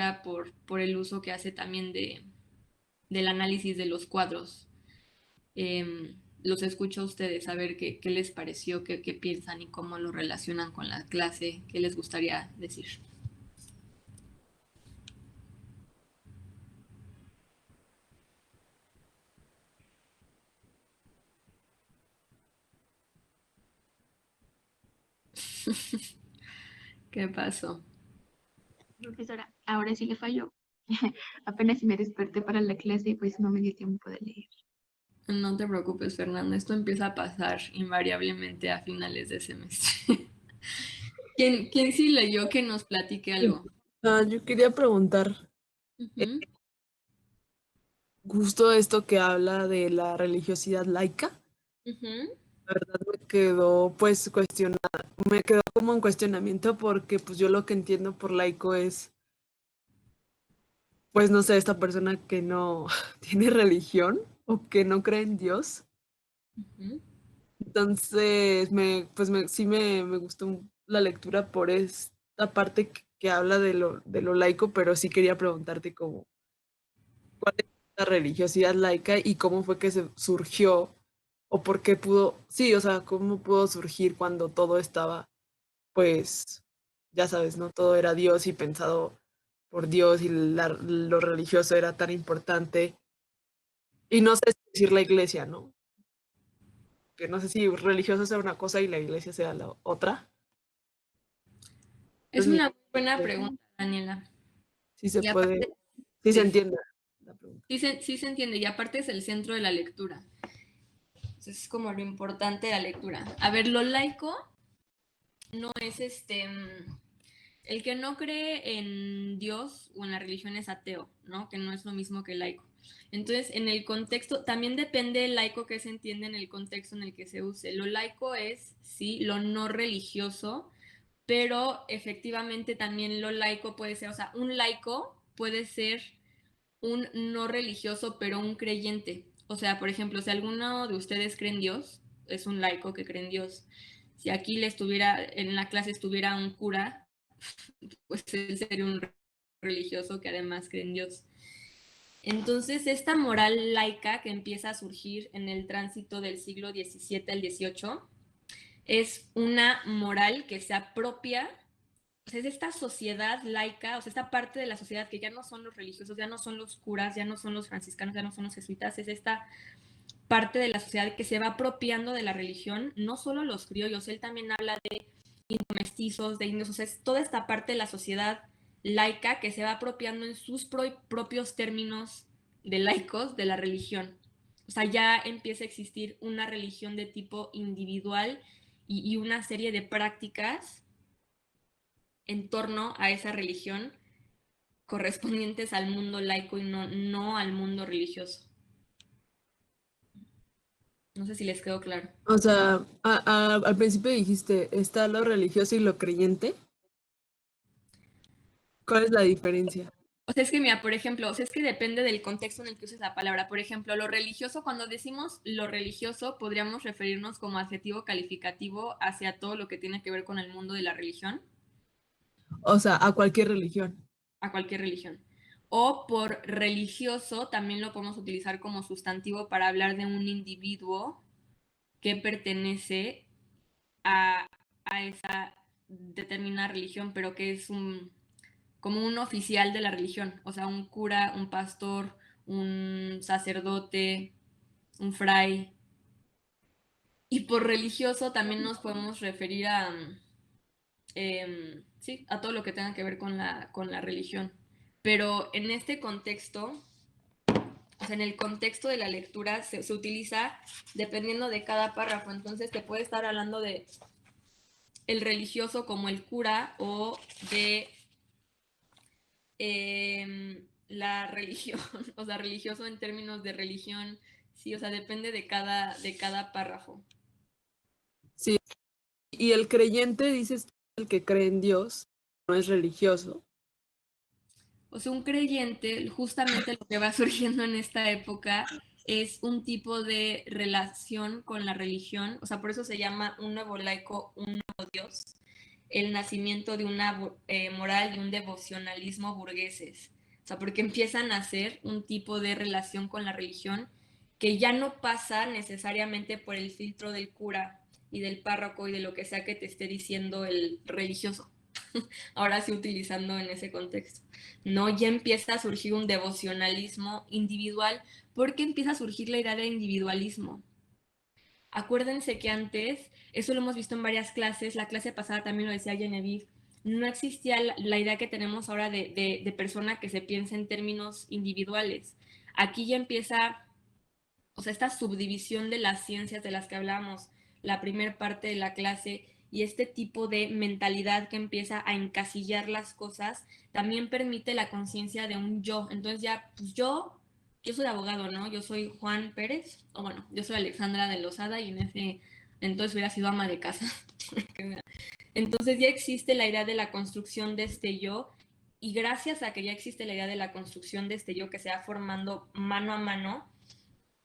lectura por el uso que hace también del análisis de los cuadros. Los escucho a ustedes, a ver qué les pareció, qué piensan y cómo lo relacionan con la clase, qué les gustaría decir. ¿Qué pasó? Profesora, ahora sí le falló. Apenas si me desperté para la clase y pues no me dio tiempo de leer. No te preocupes, Fernanda, esto empieza a pasar invariablemente a finales de semestre. ¿Quién sí leyó que nos platique algo? Yo quería preguntar, Ujú. justo esto que habla de la religiosidad laica, Ujú. la verdad me quedó pues cuestionada, me quedó como un cuestionamiento porque pues yo lo que entiendo por laico es, pues no sé, esta persona que no tiene religión o que no cree en Dios. Ujú. Entonces, sí me gustó la lectura por esta parte que habla de lo laico, pero sí quería preguntarte como, ¿cuál es la religiosidad laica y cómo fue que se surgió o por qué pudo, sí, o sea, cómo pudo surgir cuando todo estaba, pues, ya sabes, ¿no? Todo era Dios y pensado por Dios y lo religioso era tan importante. Y no sé si decir la iglesia, ¿no? Que no sé si religioso sea una cosa y la iglesia sea la otra. Es Entonces, una muy buena pregunta, Daniela. sí se Y puede, aparte, sí se sí, entiende la pregunta. sí se entiende, y aparte es el centro de la lectura. Entonces, es como lo importante de la lectura. A ver, lo laico no es el que no cree en Dios o en la religión es ateo, ¿no? Que no es lo mismo que laico. Entonces, en el contexto, también depende el laico que se entiende en el contexto en el que se use. Lo laico es, sí, lo no religioso, pero efectivamente también lo laico puede ser, o sea, un laico puede ser un no religioso, pero un creyente. O sea, por ejemplo, si alguno de ustedes cree en Dios, es un laico que cree en Dios. Si aquí le estuviera, en la clase estuviera un cura, pues él sería un religioso que además cree en Dios. Entonces, esta moral laica que empieza a surgir en el tránsito del siglo XVII al XVIII es una moral que se apropia, o sea, es esta sociedad laica, o sea, esta parte de la sociedad que ya no son los religiosos, ya no son los curas, ya no son los franciscanos, ya no son los jesuitas, es esta parte de la sociedad que se va apropiando de la religión, no solo los criollos, él también habla de mestizos, de indios, o sea, es toda esta parte de la sociedad laica que se va apropiando en sus propios términos de laicos de la religión. O sea, ya empieza a existir una religión de tipo individual y una serie de prácticas en torno a esa religión correspondientes al mundo laico y no al mundo religioso. No sé si les quedó claro. O sea, al principio dijiste, está lo religioso y lo creyente. ¿Cuál es la diferencia? O sea, es que mira, por ejemplo, o sea, es que depende del contexto en el que uses la palabra. Por ejemplo, lo religioso, cuando decimos lo religioso, podríamos referirnos como adjetivo calificativo hacia todo lo que tiene que ver con el mundo de la religión, O sea, a cualquier religión. a cualquier religión. O por religioso, también lo podemos utilizar como sustantivo para hablar de un individuo que pertenece a, a esa determinada religión, pero que es como un oficial de la religión, o sea, un cura, un pastor, un sacerdote, un fray. Y por religioso también nos podemos referir a, sí, a todo lo que tenga que ver con la religión. Pero en este contexto, o sea, en el contexto de la lectura se utiliza dependiendo de cada párrafo. Entonces te puede estar hablando de el religioso como el cura o de la religión, o sea, religioso en términos de religión, sí, o sea, depende de cada párrafo. Sí. Y el creyente, dices, el que cree en Dios, no es religioso. O sea, un creyente, justamente lo que va surgiendo en esta época es un tipo de relación con la religión, o sea, por eso se llama un nuevo laico, un nuevo Dios. el nacimiento de una moral y un devocionalismo burgueses. O sea, porque empiezan a hacer un tipo de relación con la religión que ya no pasa necesariamente por el filtro del cura y del párroco y de lo que sea que te esté diciendo el religioso. Ahora sí utilizando en ese contexto. No, ya empieza a surgir un devocionalismo individual porque empieza a surgir la idea de individualismo. Acuérdense que antes, eso lo hemos visto en varias clases, la clase pasada también lo decía Genevieve, no existía la idea que tenemos ahora de persona que se piensa en términos individuales. Aquí ya empieza, o sea, esta subdivisión de las ciencias de las que hablamos la primera parte de la clase y este tipo de mentalidad que empieza a encasillar las cosas también permite la conciencia de un yo. Entonces ya, pues yo soy abogado, ¿no? Yo soy Juan Pérez, o bueno, yo soy Alexandra de Lozada y en ese entonces hubiera sido ama de casa. Entonces ya existe la idea de la construcción de este yo y gracias a que ya existe la idea de la construcción de este yo que se va formando mano a mano,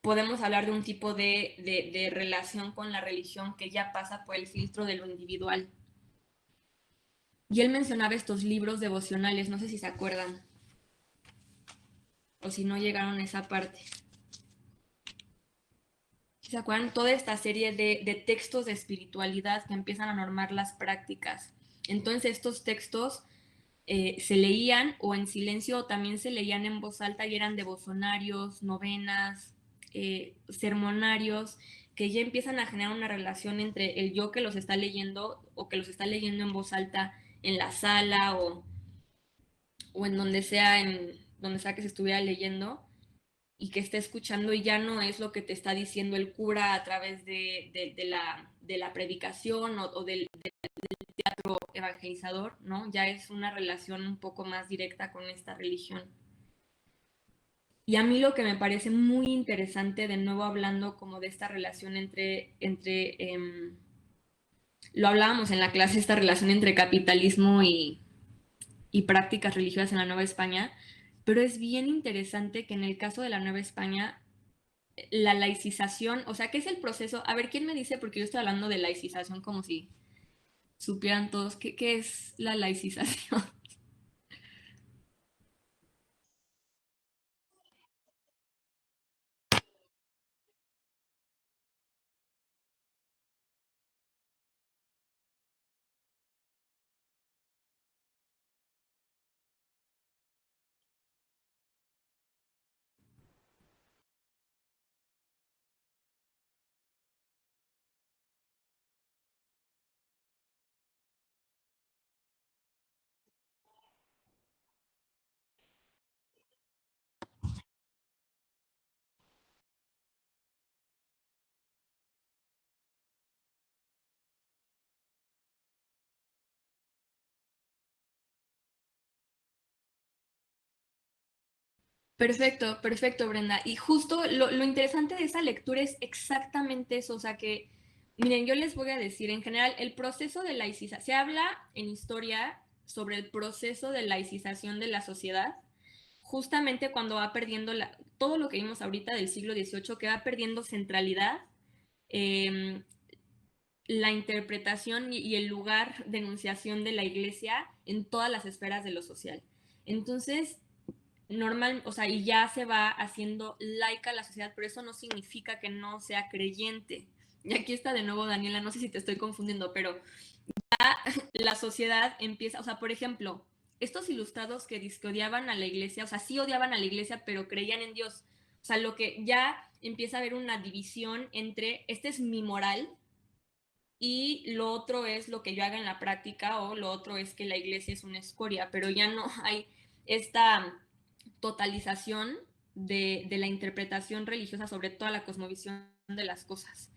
podemos hablar de un tipo de relación con la religión que ya pasa por el filtro de lo individual. Y él mencionaba estos libros devocionales, no sé si se acuerdan o si no llegaron a esa parte. Si se acuerdan, toda esta serie de textos de espiritualidad que empiezan a normar las prácticas. Entonces estos textos se leían o en silencio o también se leían en voz alta y eran devozonarios, novenas, sermonarios, que ya empiezan a generar una relación entre el yo que los está leyendo o que los está leyendo en voz alta en la sala o en donde sea que se estuviera leyendo y que esté escuchando y ya no es lo que te está diciendo el cura a través de la predicación o del teatro evangelizador, ¿no? Ya es una relación un poco más directa con esta religión. Y a mí lo que me parece muy interesante, de nuevo hablando como de esta relación lo hablábamos en la clase, esta relación entre capitalismo y prácticas religiosas en la Nueva España, pero es bien interesante que en el caso de la Nueva España, la laicización, o sea, ¿qué es el proceso? A ver, ¿quién me dice? Porque yo estoy hablando de laicización como si supieran todos qué es la laicización. Perfecto, perfecto, Brenda. Y justo lo interesante de esa lectura es exactamente eso, o sea que, miren, yo les voy a decir, en general, el proceso de laicización, se habla en historia sobre el proceso de laicización de la sociedad, justamente cuando va perdiendo todo lo que vimos ahorita del siglo XVIII, que va perdiendo centralidad, eh, la interpretación y el lugar de enunciación de la iglesia en todas las esferas de lo social. Entonces, normal, o sea, y ya se va haciendo laica la sociedad, pero eso no significa que no sea creyente. Y aquí está de nuevo Daniela, no sé si te estoy confundiendo, pero la sociedad empieza, o sea, por ejemplo, estos ilustrados que odiaban a la iglesia, o sea, sí odiaban a la iglesia, pero creían en Dios. O sea, lo que ya empieza a haber una división entre, este es mi moral y lo otro es lo que yo haga en la práctica o lo otro es que la iglesia es una escoria, pero ya no hay esta totalización de la interpretación religiosa sobre toda la cosmovisión de las cosas.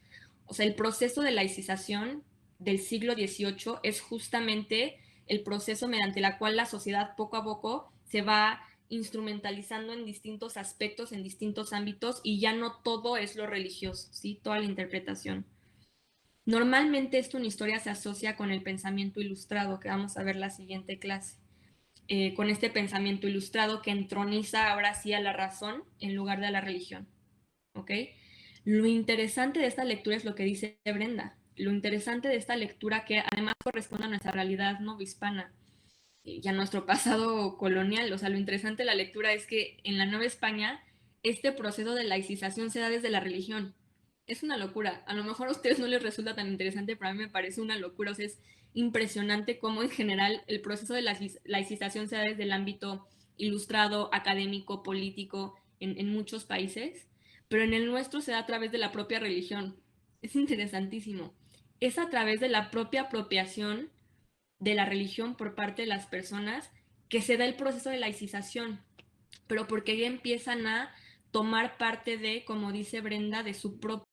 O sea, el proceso de laicización del siglo XVIII es justamente el proceso mediante el cual la sociedad poco a poco se va instrumentalizando en distintos aspectos, en distintos ámbitos, y ya no todo es lo religioso, ¿sí? Toda la interpretación. Normalmente esto en historia se asocia con el pensamiento ilustrado, que vamos a ver la siguiente clase. Con este pensamiento ilustrado que entroniza ahora sí a la razón en lugar de a la religión. ¿Ok? Lo interesante de esta lectura es lo que dice Brenda. lo interesante de esta lectura, que además corresponde a nuestra realidad novohispana y a nuestro pasado colonial, o sea, lo interesante de la lectura es que en la Nueva España este proceso de laicización se da desde la religión. Es una locura. A lo mejor a ustedes no les resulta tan interesante, pero a mí me parece una locura. O sea, es impresionante cómo en general el proceso de la laicización se da desde el ámbito ilustrado, académico, político, en muchos países, pero en el nuestro se da a través de la propia religión. Es interesantísimo. Es a través de la propia apropiación de la religión por parte de las personas que se da el proceso de laicización, pero porque ya empiezan a tomar parte de, como dice Brenda, de su propio